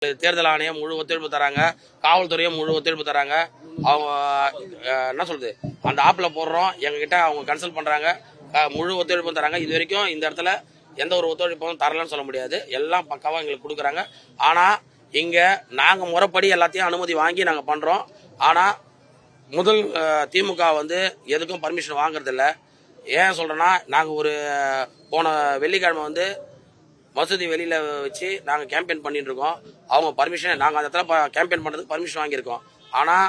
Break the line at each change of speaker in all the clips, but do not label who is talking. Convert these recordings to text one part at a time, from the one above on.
தேர்தல் ஆணையம் முழு ஒத்துழைப்பு தராங்க, காவல்துறையும் முழு ஒத்துழைப்பு தராங்க. அவங்க என்ன சொல்றது, அந்த ஆப்பில் போடுறோம், எங்ககிட்ட அவங்க கன்சல்ட் பண்றாங்க, முழு ஒத்துழைப்பும் தராங்க. இது வரைக்கும் இந்த இடத்துல எந்த ஒரு ஒத்துழைப்பும் தரலன்னு சொல்ல முடியாது, எல்லாம் பக்காவாக எங்களுக்கு கொடுக்குறாங்க. ஆனால் இங்கே நாங்கள் முறைப்படி எல்லாத்தையும் அனுமதி வாங்கி நாங்கள் பண்ணுறோம். ஆனால் முதல் திமுக எதுக்கும் பர்மிஷன் வாங்குறதில்ல. ஏன் சொல்கிறேன்னா, நாங்கள் போன வெள்ளிக்கிழமை மசூதி வெளியில் வச்சு நாங்கள் கேம்பெயின் பண்ணிட்டு இருக்கோம். அவங்க பர்மிஷன், நாங்கள் அந்த இடத்துல கேம்பெயின் பண்ணுறதுக்கு பர்மிஷன் வாங்கியிருக்கோம். ஆனால்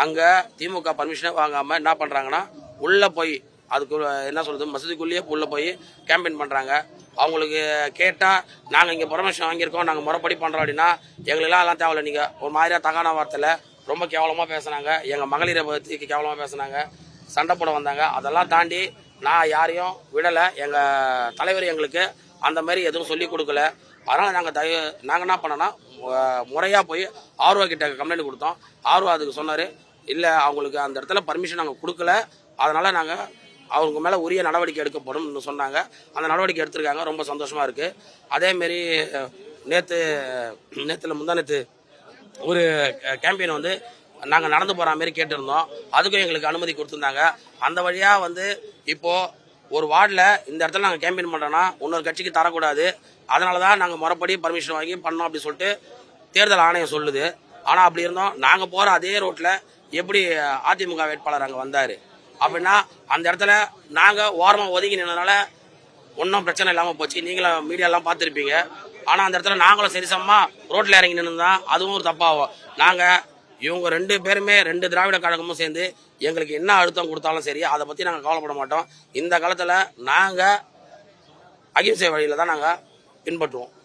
அங்கே திமுக பர்மிஷனை வாங்காமல் என்ன பண்ணுறாங்கன்னா, உள்ளே போய் அதுக்கு என்ன சொல்கிறது, மசூதிக்குள்ளேயே உள்ளே போய் கேம்பெயின் பண்ணுறாங்க. அவங்களுக்கு கேட்டால் நாங்கள் இங்கே பர்மிஷன் வாங்கியிருக்கோம், நாங்கள் முறைப்படி பண்ணுறோம் அப்படின்னா, எல்லாம் தேவையில்லை, நீங்கள் ஒரு மாதிரியாக தகான வார்த்தையில் ரொம்ப கேவலமாக பேசுனாங்க, எங்கள் மகளிரை பற்றி கேவலமாக பேசுனாங்க, சண்டை போட வந்தாங்க. அதெல்லாம் தாண்டி நான் யாரையும் விடலை. எங்கள் தலைவர் எங்களுக்கு அந்த மாதிரி எதுவும் சொல்லி கொடுக்கல. அதனால் நாங்கள் என்ன பண்ணோன்னா, முறையாக போய் ஆர்வா கிட்ட கம்ப்ளைண்ட் கொடுத்தோம். ஆர்வா அதுக்கு சொன்னார், இல்லை அவங்களுக்கு அந்த இடத்துல பர்மிஷன் நாங்கள் கொடுக்கல, அதனால் நாங்கள் அவங்க மேலே உரிய நடவடிக்கை எடுக்கப்படும் சொன்னாங்க. அந்த நடவடிக்கை எடுத்திருக்காங்க, ரொம்ப சந்தோஷமாக இருக்குது. அதேமாரி முந்தானத்து ஒரு கேம்பெயின் நாங்கள் நடந்து போகிற மாதிரி கேட்டிருந்தோம். அதுக்கும் எங்களுக்கு அனுமதி கொடுத்துருந்தாங்க. அந்த வழியாக இப்போது ஒரு வார்டில் இந்த இடத்துல நாங்கள் கேம்பெயின் பண்ணுறோன்னா இன்னொரு கட்சிக்கு தரக்கூடாது, அதனால தான் நாங்கள் முறைப்படி பர்மிஷன் வாங்கி பண்ணோம் அப்படி சொல்லிட்டு தேர்தல் ஆணையம் சொல்லுது. ஆனால் அப்படி இருந்தோம், நாங்கள் போகிற அதே ரோட்டில் எப்படி அதிமுக வேட்பாளர் அங்கே வந்தார் அப்படின்னா, அந்த இடத்துல நாங்கள் ஓரமாக ஒதுங்கி நின்றதுனால ஒன்றும் பிரச்சனை இல்லாமல் போச்சு. நீங்களும் மீடியாலாம் பார்த்துருப்பீங்க. ஆனால் அந்த இடத்துல நாங்களும் சரிசமமாக ரோட்டில் இறங்கி நின்று அதுவும் ஒரு தப்பாகும். நாங்கள் இவங்க 2 பேருமே 2 திராவிட கழகமும் சேர்ந்து எங்களுக்கு என்ன அழுத்தம் கொடுத்தாலும் சரி, அதை பற்றி நாங்கள் கவலைப்பட மாட்டோம். இந்த காலத்தில் நாங்கள் அகிம்சை வழியில் தான் நாங்கள் பின்பற்றுவோம்.